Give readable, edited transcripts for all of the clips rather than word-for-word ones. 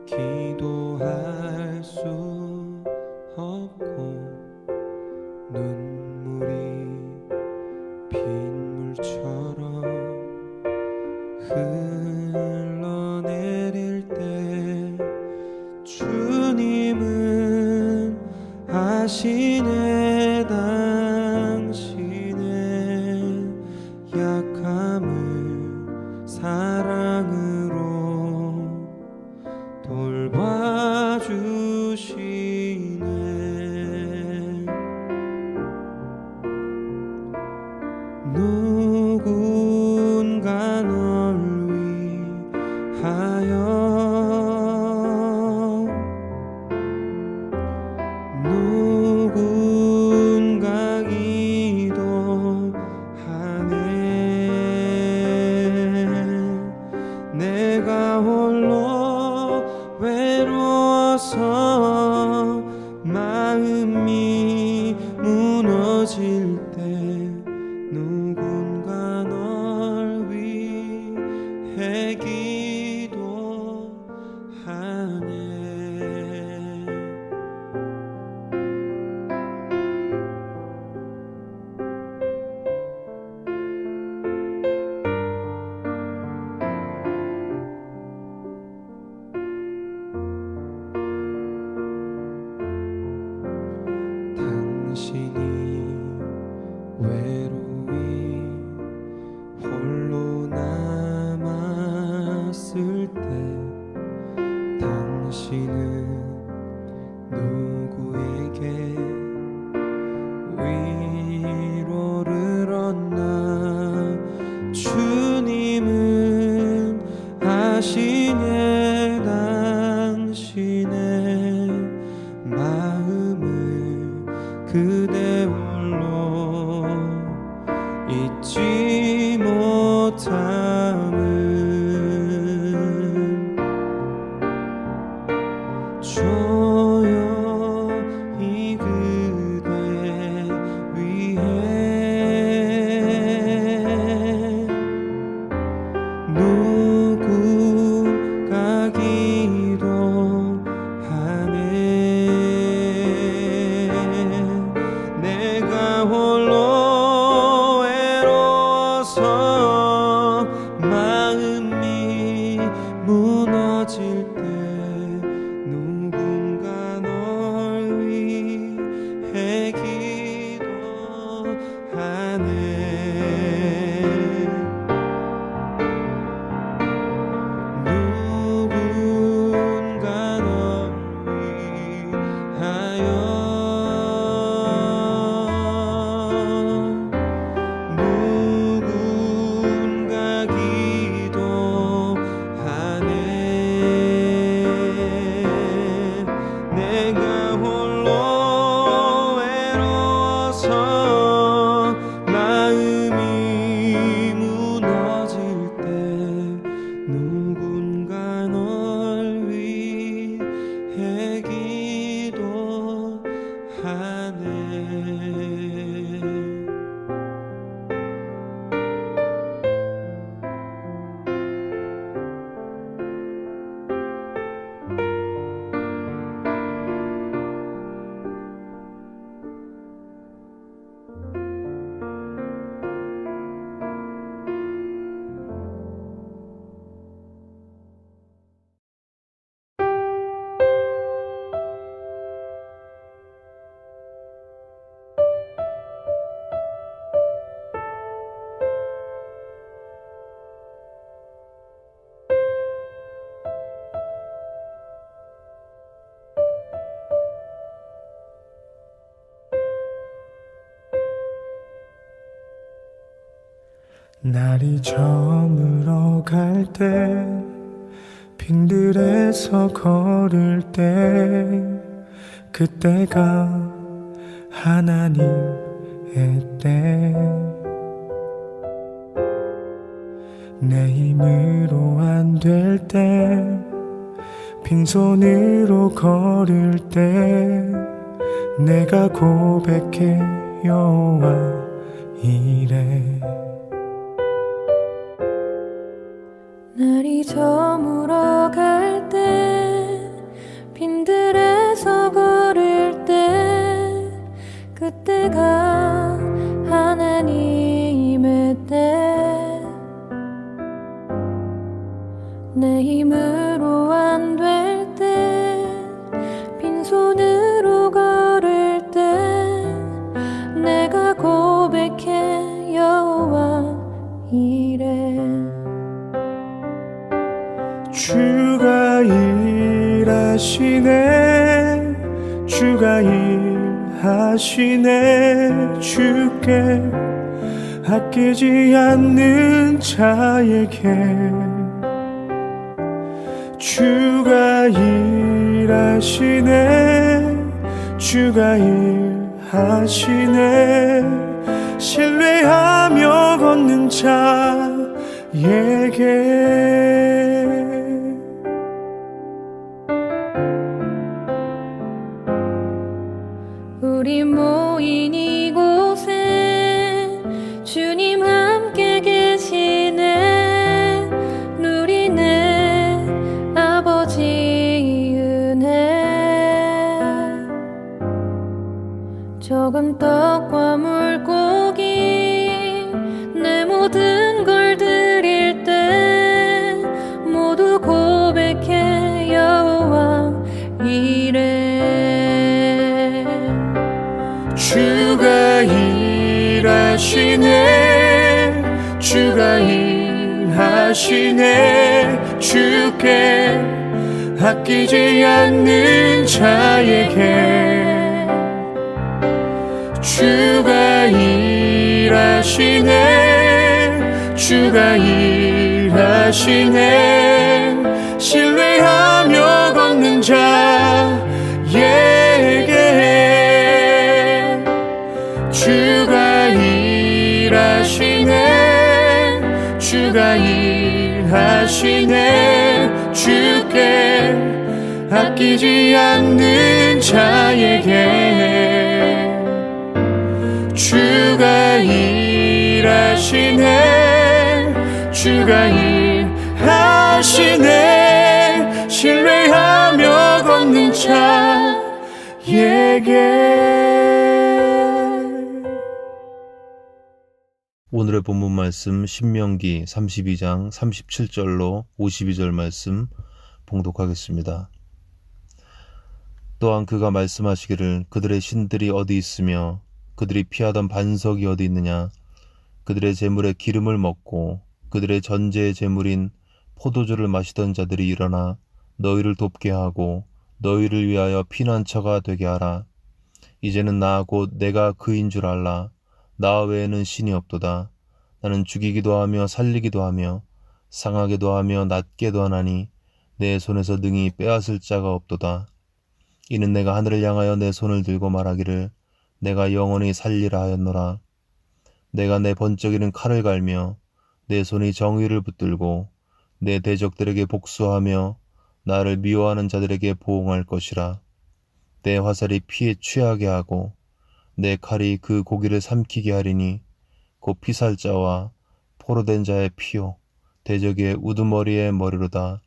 기도할 수 없고 눈물이 빗물처럼 흘러내릴 때 주님은 아시네 당신의 약함을 사랑으로 돌봐주시네. 누군가 널 위하여 누군가 기도하네. 내가 홀로 외로워서 마음이 무너질 때 누군가 널 위해 기도하네. 당신이 외로이 홀로 남았을 때 당신은 누구에게 위로를 얻나. 주님은 아시네 당신의 마음을 그대 홀로 잊지 못함은 조용히 그대 위해 누군가 기도하네. 내가 홀로 외로워서 마음이 무너질 때 누군가 널 위해 기도하네. 누군가 널 위하여 누군가 기도하네. 내가 홀로 외로워서 마음이 무너질 때 누군가 널 위해 기도하네. 날이 저물어 갈 때 빈들에서 걸을 때 그때가 하나님의 때. 내 힘으로 안 될 때 빈손으로 걸을 때 내가 고백해 여호와 이래. 날이 저물어 그때가 하나님의 때, 내 힘으로 안 될 때, 빈손으로 걸을 때 내가 고백해 여호와 이래. 주가 일하시네, 주가 일하시네. 주께 아끼지 않는 자에게 주가 일하시네, 주가 일하시네. 신뢰하며 걷는 자에게 우리 모인 이곳에 주님 함께 계시네. 누리네 아버지 은혜. 적은 떡과 물고기 내 모든 걸 드릴 때 모두 고백해 여호와 이래. 주가 일하시네, 주가 일하시네. 주께 아끼지 않는 자에게 주가 일하시네, 주가 일하시네. 신뢰하며 걷는 자에게 주가 일하시네, 주가 일하시네. 주께 아끼지 않는 자에게 주가 일하시네, 주가 일하시네. 신뢰하며 걷는 자에게. 오늘의 본문 말씀 신명기 32장 37절로 52절 말씀 봉독하겠습니다. 또한 그가 말씀하시기를 그들의 신들이 어디 있으며 그들이 피하던 반석이 어디 있느냐. 그들의 제물에 기름을 먹고 그들의 전제의 제물인 포도주를 마시던 자들이 일어나 너희를 돕게 하고 너희를 위하여 피난처가 되게 하라. 이제는 나 곧 내가 그인 줄 알라. 나 외에는 신이 없도다. 나는 죽이기도 하며 살리기도 하며 상하게도 하며 낫게도 하나니 내 손에서 능히 빼앗을 자가 없도다. 이는 내가 하늘을 향하여 내 손을 들고 말하기를 내가 영원히 살리라 하였노라. 내가 내 번쩍이는 칼을 갈며 내 손이 정의를 붙들고 내 대적들에게 복수하며 나를 미워하는 자들에게 보응할 것이라. 내 화살이 피에 취하게 하고 내 칼이 그 고기를 삼키게 하리니 곧 피살자와 포로된 자의 피요 대적의 우두머리의 머리로다.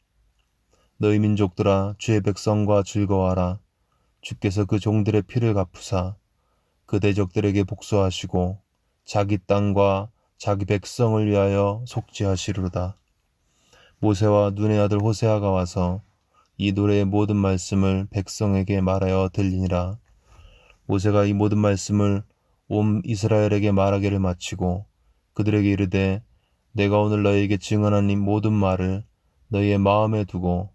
너희 민족들아 주의 백성과 즐거워하라. 주께서 그 종들의 피를 갚으사 그 대적들에게 복수하시고 자기 땅과 자기 백성을 위하여 속죄하시리로다. 모세와 눈의 아들 호세아가 와서 이 노래의 모든 말씀을 백성에게 말하여 들리니라. 모세가 이 모든 말씀을 온 이스라엘에게 말하기를 마치고 그들에게 이르되 내가 오늘 너희에게 증언한 이 모든 말을 너희의 마음에 두고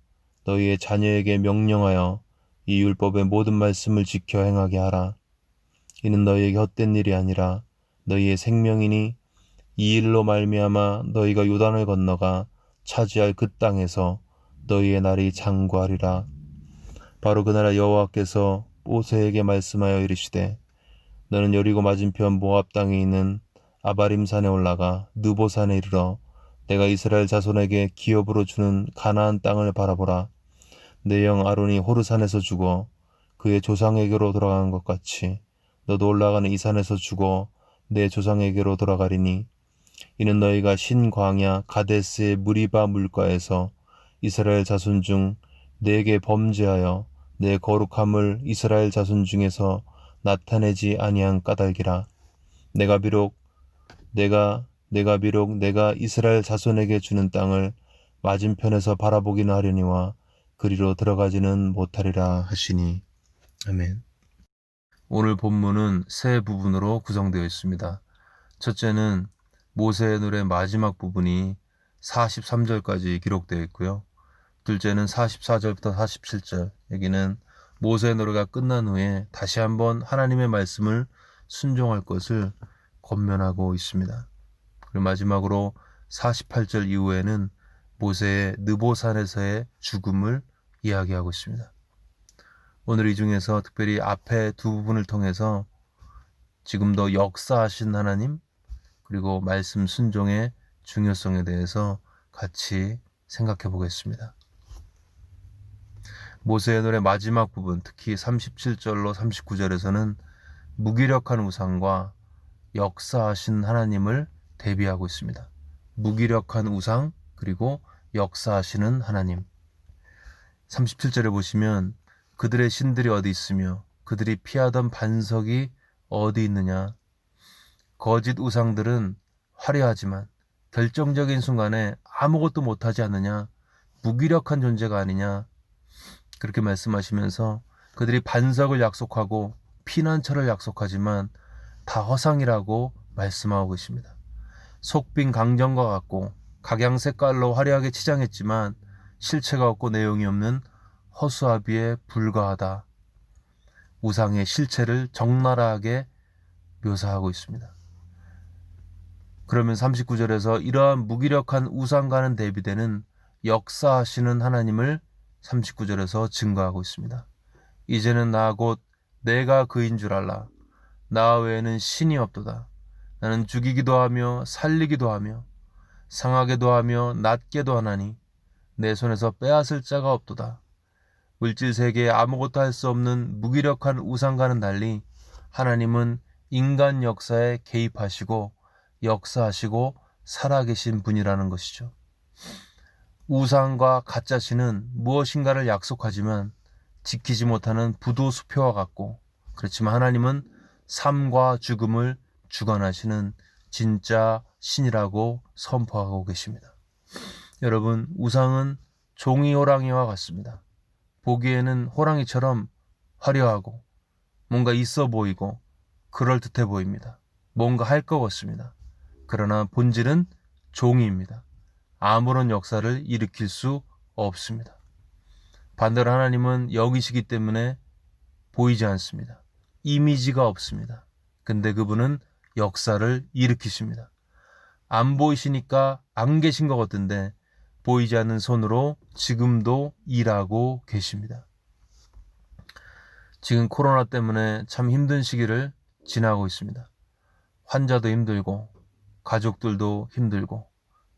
너희의 자녀에게 명령하여 이 율법의 모든 말씀을 지켜 행하게 하라. 이는 너희에게 헛된 일이 아니라 너희의 생명이니 이 일로 말미암아 너희가 요단을 건너가 차지할 그 땅에서 너희의 날이 장구하리라. 바로 그날 여호와께서 모세에게 말씀하여 이르시되 너는 여리고 맞은편 모압 땅에 있는 아바림산에 올라가 느보산에 이르러 내가 이스라엘 자손에게 기업으로 주는 가나안 땅을 바라보라. 내 형 아론이 호르산에서 죽어 그의 조상에게로 돌아간 것 같이 너도 올라가는 이 산에서 죽어 내 조상에게로 돌아가리니 이는 너희가 신광야 가데스의 무리바 물가에서 이스라엘 자손 중 내게 범죄하여 내 거룩함을 이스라엘 자손 중에서 나타내지 아니한 까닭이라. 내가 비록 내가 이스라엘 자손에게 주는 땅을 맞은편에서 바라보기는 하려니와 그리로 들어가지는 못하리라 하시니. 아멘. 오늘 본문은 세 부분으로 구성되어 있습니다. 첫째는 모세의 노래 마지막 부분이 43절까지 기록되어 있고요. 둘째는 44절부터 47절, 여기는 모세의 노래가 끝난 후에 다시 한번 하나님의 말씀을 순종할 것을 권면하고 있습니다. 그리고 마지막으로 48절 이후에는 모세의 느보산에서의 죽음을 이야기하고 있습니다. 오늘 이 중에서 특별히 앞에 두 부분을 통해서 지금도 역사하신 하나님, 그리고 말씀 순종의 중요성에 대해서 같이 생각해 보겠습니다. 모세의 노래 마지막 부분, 특히 37절로 39절에서는 무기력한 우상과 역사하신 하나님을 대비하고 있습니다. 무기력한 우상, 그리고 역사하시는 하나님. 37절에 보시면 그들의 신들이 어디 있으며 그들이 피하던 반석이 어디 있느냐. 거짓 우상들은 화려하지만 결정적인 순간에 아무것도 못하지 않느냐. 무기력한 존재가 아니냐. 그렇게 말씀하시면서 그들이 반석을 약속하고 피난처를 약속하지만 다 허상이라고 말씀하고 계십니다. 속빈 강정과 같고 각양 색깔로 화려하게 치장했지만 실체가 없고 내용이 없는 허수아비에 불과하다. 우상의 실체를 적나라하게 묘사하고 있습니다. 그러면 39절에서 이러한 무기력한 우상과는 대비되는 역사하시는 하나님을 39절에서 증거하고 있습니다. 이제는 나 곧 내가 그인 줄 알라. 나 외에는 신이 없도다. 나는 죽이기도 하며 살리기도 하며 상하게도 하며 낫게도 하나니 내 손에서 빼앗을 자가 없도다. 물질 세계에 아무것도 할 수 없는 무기력한 우상과는 달리 하나님은 인간 역사에 개입하시고 역사하시고 살아계신 분이라는 것이죠. 우상과 가짜신은 무엇인가를 약속하지만 지키지 못하는 부도수표와 같고, 그렇지만 하나님은 삶과 죽음을 주관하시는 진짜 신이라고 선포하고 계십니다. 여러분, 우상은 종이 호랑이와 같습니다. 보기에는 호랑이처럼 화려하고 뭔가 있어 보이고 그럴듯해 보입니다. 뭔가 할 것 같습니다. 그러나 본질은 종이입니다. 아무런 역사를 일으킬 수 없습니다. 반대로 하나님은 영이시기 때문에 보이지 않습니다. 이미지가 없습니다. 근데 그분은 역사를 일으키십니다. 안 보이시니까 안 계신 것 같은데 보이지 않는 손으로 지금도 일하고 계십니다. 지금 코로나 때문에 참 힘든 시기를 지나고 있습니다. 환자도 힘들고 가족들도 힘들고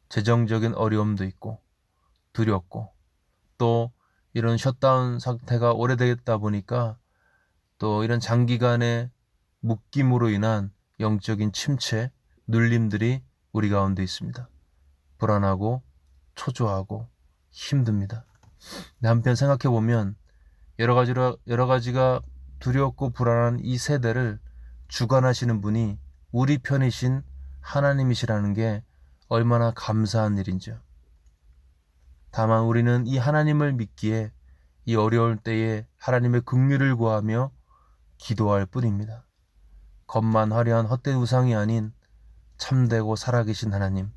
재정적인 어려움도 있고 두렵고, 또 이런 셧다운 상태가 오래되다 보니까 또 이런 장기간의 묶임으로 인한 영적인 침체, 눌림들이 우리 가운데 있습니다. 불안하고 초조하고 힘듭니다. 한편 생각해보면 여러 가지가 두렵고 불안한 이 세대를 주관하시는 분이 우리 편이신 하나님이시라는 게 얼마나 감사한 일인지요. 다만 우리는 이 하나님을 믿기에 이 어려울 때에 하나님의 긍휼을 구하며 기도할 뿐입니다. 겉만 화려한 헛된 우상이 아닌 참되고 살아계신 하나님,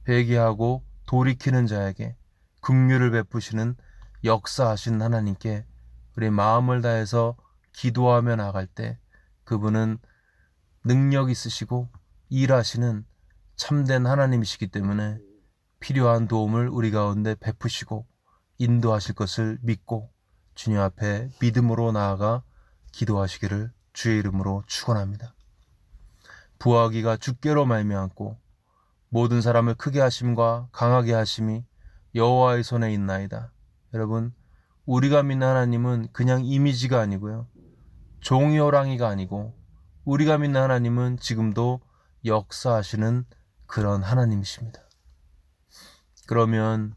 회개하고 돌이키는 자에게 긍휼을 베푸시는 역사하신 하나님께 우리 마음을 다해서 기도하며 나갈 때 그분은 능력 있으시고 일하시는 참된 하나님이시기 때문에 필요한 도움을 우리 가운데 베푸시고 인도하실 것을 믿고 주님 앞에 믿음으로 나아가 기도하시기를 주의 이름으로 축원합니다. 부하기가 주께로 말미암고 모든 사람을 크게 하심과 강하게 하심이 여호와의 손에 있나이다. 여러분, 우리가 믿는 하나님은 그냥 이미지가 아니고요, 종이 호랑이가 아니고 우리가 믿는 하나님은 지금도 역사하시는 그런 하나님이십니다. 그러면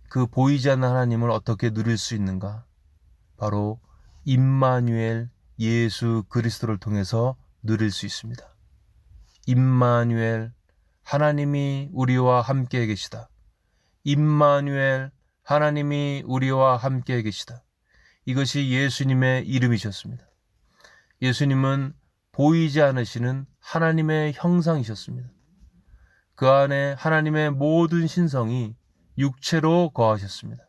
그 보이지 않는 하나님을 어떻게 누릴 수 있는가? 바로 임마누엘, 예수 그리스도를 통해서 누릴 수 있습니다. 임마누엘, 하나님이 우리와 함께 계시다. 임마누엘, 하나님이 우리와 함께 계시다. 이것이 예수님의 이름이셨습니다. 예수님은 보이지 않으시는 하나님의 형상이셨습니다. 그 안에 하나님의 모든 신성이 육체로 거하셨습니다.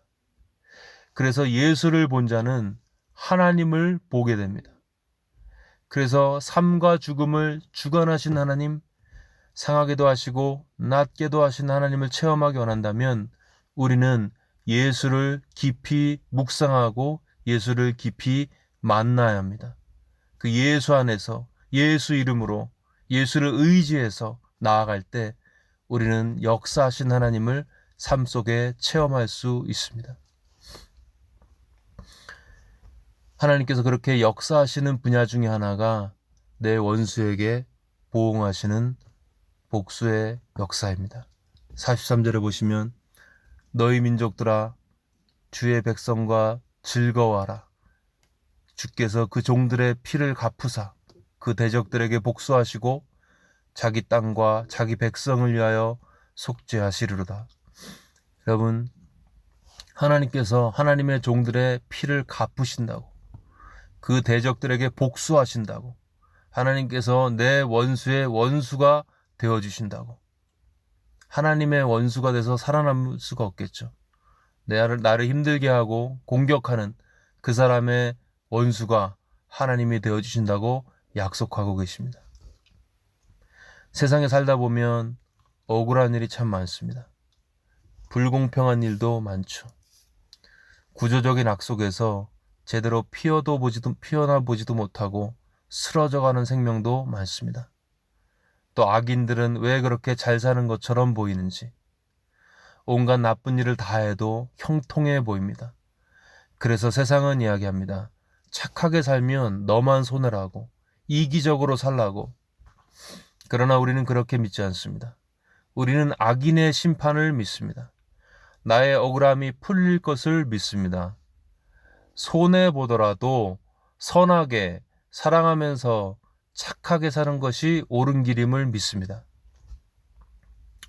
그래서 예수를 본 자는 하나님을 보게 됩니다. 그래서 삶과 죽음을 주관하신 하나님, 상하게도 하시고 낮게도 하신 하나님을 체험하기 원한다면 우리는 예수를 깊이 묵상하고 예수를 깊이 만나야 합니다. 그 예수 안에서 예수 이름으로 예수를 의지해서 나아갈 때 우리는 역사하신 하나님을 삶 속에 체험할 수 있습니다. 하나님께서 그렇게 역사하시는 분야 중에 하나가 내 원수에게 보응하시는 복수의 역사입니다. 43절에 보시면 너희 민족들아 주의 백성과 즐거워하라. 주께서 그 종들의 피를 갚으사 그 대적들에게 복수하시고 자기 땅과 자기 백성을 위하여 속죄하시리로다. 여러분, 하나님께서 하나님의 종들의 피를 갚으신다고, 그 대적들에게 복수하신다고, 하나님께서 내 원수의 원수가 되어주신다고. 하나님의 원수가 돼서 살아남을 수가 없겠죠. 나를 힘들게 하고 공격하는 그 사람의 원수가 하나님이 되어주신다고 약속하고 계십니다. 세상에 살다 보면 억울한 일이 참 많습니다. 불공평한 일도 많죠. 구조적인 악속에서 제대로 피어나 보지도 못하고 쓰러져가는 생명도 많습니다. 또 악인들은 왜 그렇게 잘 사는 것처럼 보이는지, 온갖 나쁜 일을 다 해도 형통해 보입니다. 그래서 세상은 이야기합니다. 착하게 살면 너만 손해라고, 이기적으로 살라고. 그러나 우리는 그렇게 믿지 않습니다. 우리는 악인의 심판을 믿습니다. 나의 억울함이 풀릴 것을 믿습니다. 손해보더라도 선하게 사랑하면서 착하게 사는 것이 옳은 길임을 믿습니다.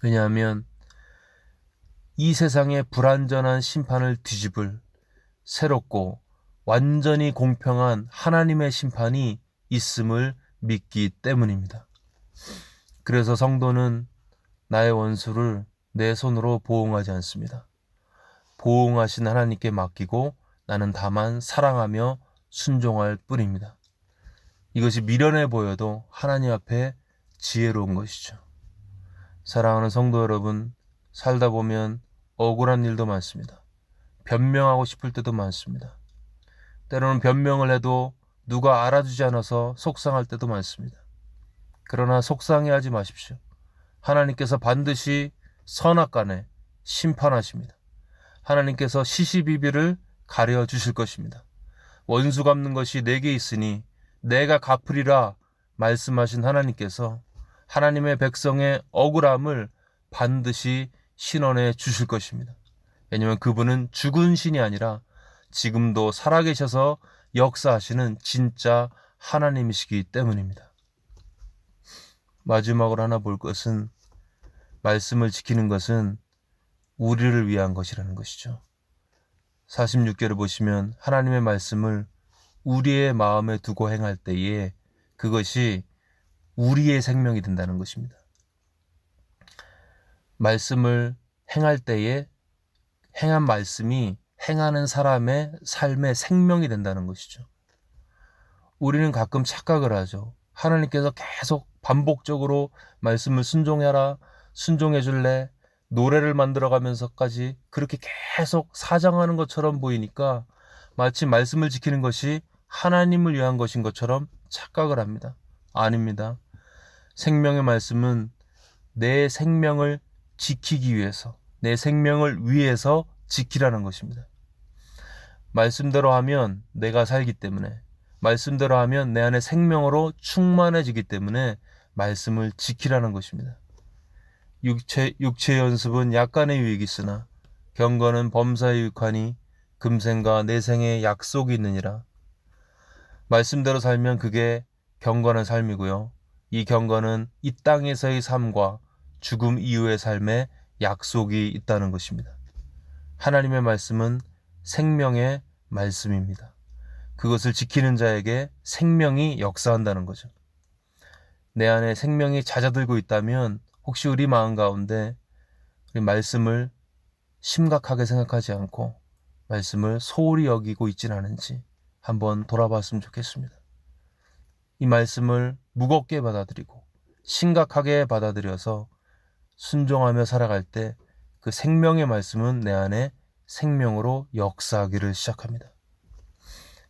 왜냐하면 이 세상의 불완전한 심판을 뒤집을 새롭고 완전히 공평한 하나님의 심판이 있음을 믿기 때문입니다. 그래서 성도는 나의 원수를 내 손으로 보응하지 않습니다. 보응하신 하나님께 맡기고 나는 다만 사랑하며 순종할 뿐입니다. 이것이 미련해 보여도 하나님 앞에 지혜로운 것이죠. 사랑하는 성도 여러분, 살다 보면 억울한 일도 많습니다. 변명하고 싶을 때도 많습니다. 때로는 변명을 해도 누가 알아주지 않아서 속상할 때도 많습니다. 그러나 속상해하지 마십시오. 하나님께서 반드시 선악간에 심판하십니다. 하나님께서 시시비비를 가려주실 것입니다. 원수 갚는 것이 내게 있으니 내가 갚으리라 말씀하신 하나님께서 하나님의 백성의 억울함을 반드시 신원해 주실 것입니다. 왜냐하면 그분은 죽은 신이 아니라 지금도 살아계셔서 역사하시는 진짜 하나님이시기 때문입니다. 마지막으로 하나 볼 것은, 말씀을 지키는 것은 우리를 위한 것이라는 것이죠. 46절을 보시면 하나님의 말씀을 우리의 마음에 두고 행할 때에 그것이 우리의 생명이 된다는 것입니다. 말씀을 행할 때에 행한 말씀이 행하는 사람의 삶의 생명이 된다는 것이죠. 우리는 가끔 착각을 하죠. 하나님께서 계속 반복적으로 말씀을 순종해라, 순종해 줄래, 노래를 만들어가면서까지 그렇게 계속 사정하는 것처럼 보이니까 마치 말씀을 지키는 것이 하나님을 위한 것인 것처럼 착각을 합니다. 아닙니다. 생명의 말씀은 내 생명을 지키기 위해서, 내 생명을 위해서 지키라는 것입니다. 말씀대로 하면 내가 살기 때문에, 말씀대로 하면 내 안에 생명으로 충만해지기 때문에 말씀을 지키라는 것입니다. 육체 연습은 약간의 유익이 있으나 경건은 범사에 유익하니 금생과 내생에 약속이 있느니라. 말씀대로 살면 그게 경건한 삶이고요. 이 경건은 이 땅에서의 삶과 죽음 이후의 삶에 약속이 있다는 것입니다. 하나님의 말씀은 생명의 말씀입니다. 그것을 지키는 자에게 생명이 역사한다는 거죠. 내 안에 생명이 잦아들고 있다면 혹시 우리 마음 가운데 우리 말씀을 심각하게 생각하지 않고 말씀을 소홀히 여기고 있진 않은지 한번 돌아봤으면 좋겠습니다. 이 말씀을 무겁게 받아들이고 심각하게 받아들여서 순종하며 살아갈 때 그 생명의 말씀은 내 안에 생명으로 역사하기를 시작합니다.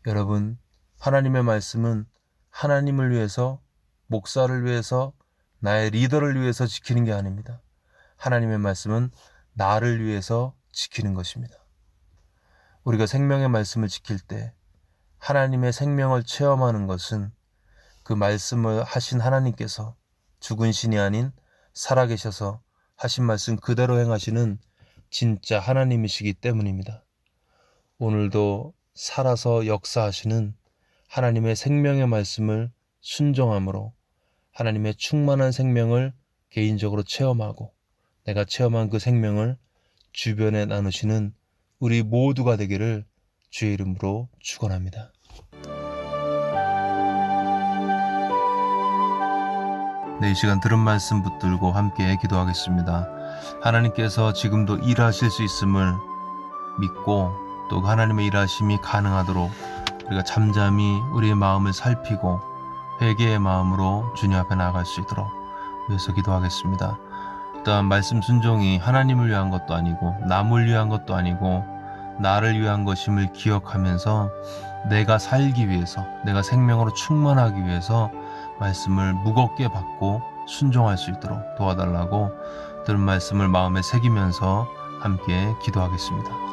여러분, 하나님의 말씀은 하나님을 위해서, 목사를 위해서, 나의 리더를 위해서 지키는 게 아닙니다. 하나님의 말씀은 나를 위해서 지키는 것입니다. 우리가 생명의 말씀을 지킬 때 하나님의 생명을 체험하는 것은 그 말씀을 하신 하나님께서 죽은 신이 아닌 살아계셔서 하신 말씀 그대로 행하시는 진짜 하나님이시기 때문입니다. 오늘도 살아서 역사하시는 하나님의 생명의 말씀을 순종함으로 하나님의 충만한 생명을 개인적으로 체험하고 내가 체험한 그 생명을 주변에 나누시는 우리 모두가 되기를 주의 이름으로 축원합니다. 네, 이 시간 들은 말씀 붙들고 함께 기도하겠습니다. 하나님께서 지금도 일하실 수 있음을 믿고 또 하나님의 일하심이 가능하도록 우리가 잠잠히 우리의 마음을 살피고 회개의 마음으로 주님 앞에 나아갈 수 있도록 위해서 기도하겠습니다. 또한 말씀 순종이 하나님을 위한 것도 아니고 남을 위한 것도 아니고 나를 위한 것임을 기억하면서 내가 살기 위해서, 내가 생명으로 충만하기 위해서 말씀을 무겁게 받고 순종할 수 있도록 도와달라고 들은 말씀을 마음에 새기면서 함께 기도하겠습니다.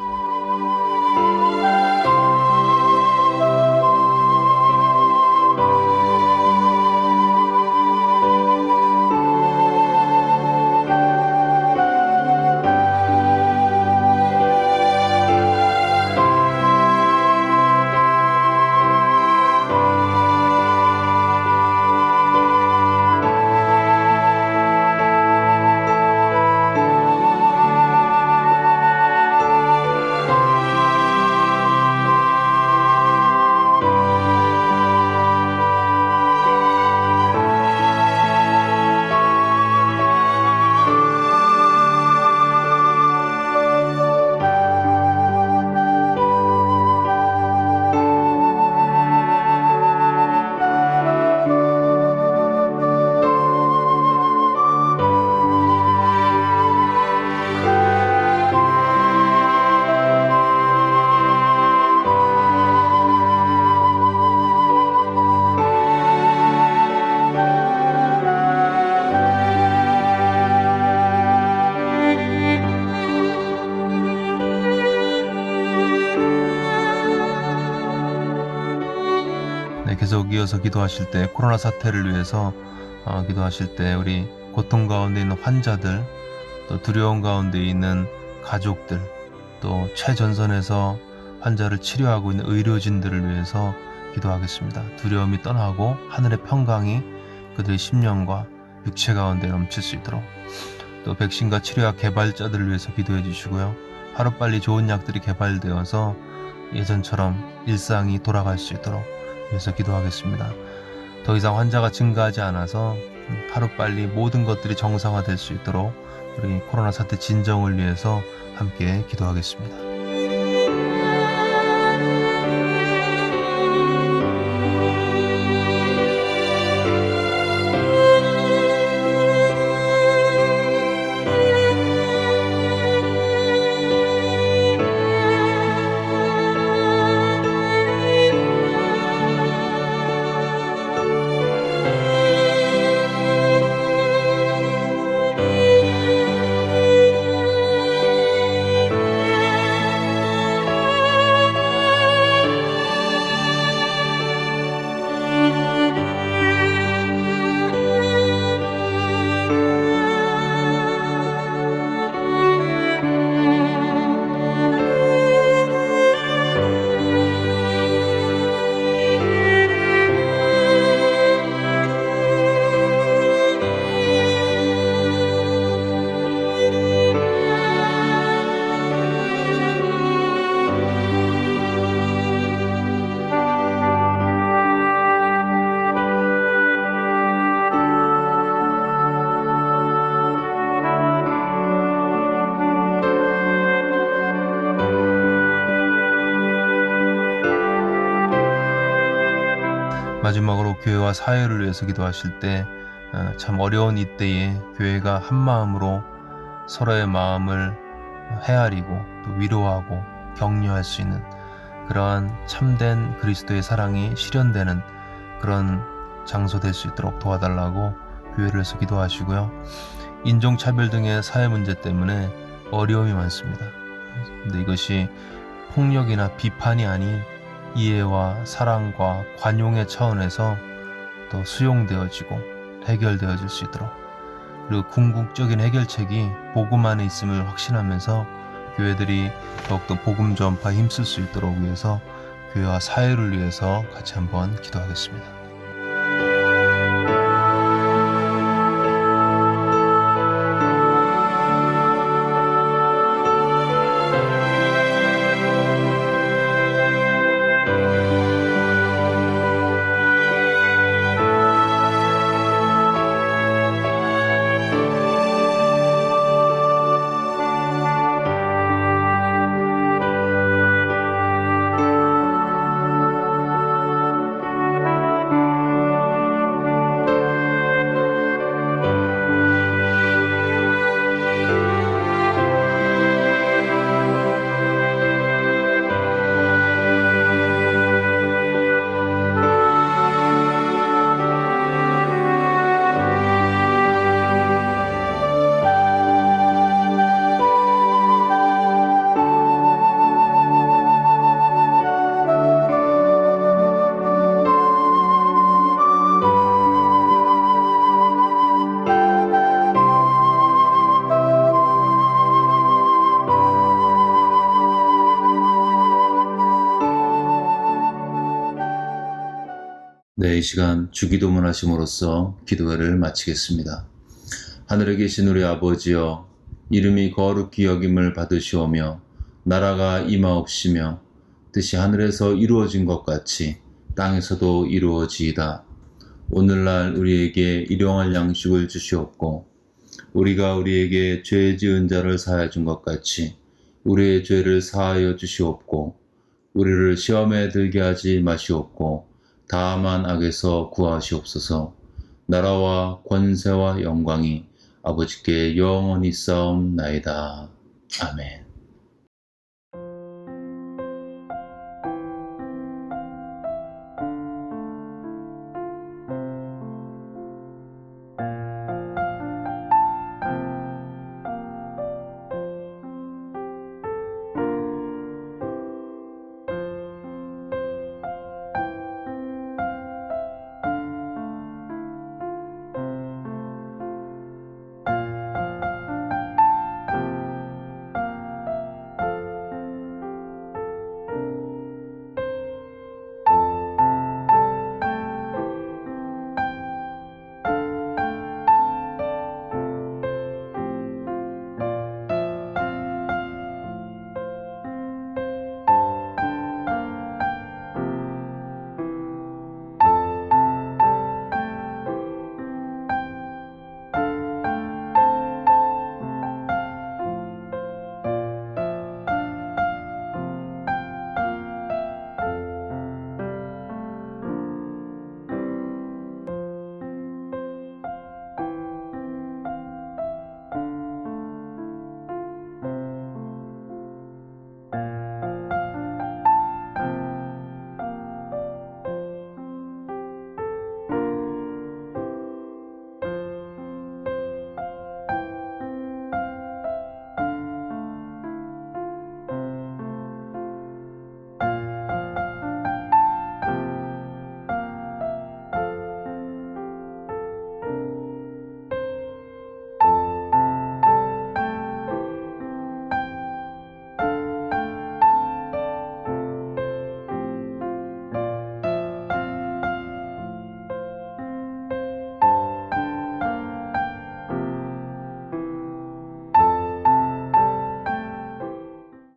계속 이어서 기도하실 때 코로나 사태를 위해서 기도하실 때 우리 고통 가운데 있는 환자들, 또 두려움 가운데 있는 가족들, 또 최전선에서 환자를 치료하고 있는 의료진들을 위해서 기도하겠습니다. 두려움이 떠나고 하늘의 평강이 그들의 심령과 육체 가운데 넘칠 수 있도록, 또 백신과 치료약 개발자들을 위해서 기도해 주시고요. 하루빨리 좋은 약들이 개발되어서 예전처럼 일상이 돌아갈 수 있도록 위해서 기도하겠습니다. 더 이상 환자가 증가하지 않아서 하루빨리 모든 것들이 정상화될 수 있도록 우리 코로나 사태 진정을 위해서 함께 기도하겠습니다. 마지막으로 교회와 사회를 위해서 기도하실 때 참 어려운 이때에 교회가 한 마음으로 서로의 마음을 헤아리고 또 위로하고 격려할 수 있는 그러한 참된 그리스도의 사랑이 실현되는 그런 장소 될 수 있도록 도와달라고 교회를 위해서 기도하시고요. 인종차별 등의 사회 문제 때문에 어려움이 많습니다. 근데 이것이 폭력이나 비판이 아닌 이해와 사랑과 관용의 차원에서 또 수용되어지고 해결되어질 수 있도록, 그리고 궁극적인 해결책이 복음 안에 있음을 확신하면서 교회들이 더욱더 복음 전파에 힘쓸 수 있도록 위해서 교회와 사회를 위해서 같이 한번 기도하겠습니다. 네, 이 시간 주기도문 하심으로써 기도회를 마치겠습니다. 하늘에 계신 우리 아버지여, 이름이 거룩히 여김을 받으시오며 나라가 임하옵시며 뜻이 하늘에서 이루어진 것 같이 땅에서도 이루어지이다. 오늘날 우리에게 일용할 양식을 주시옵고 우리가 우리에게 죄 지은 자를 사하여 준 것 같이 우리의 죄를 사하여 주시옵고 우리를 시험에 들게 하지 마시옵고 다만 악에서 구하시옵소서. 나라와 권세와 영광이 아버지께 영원히 싸움나이다. 아멘.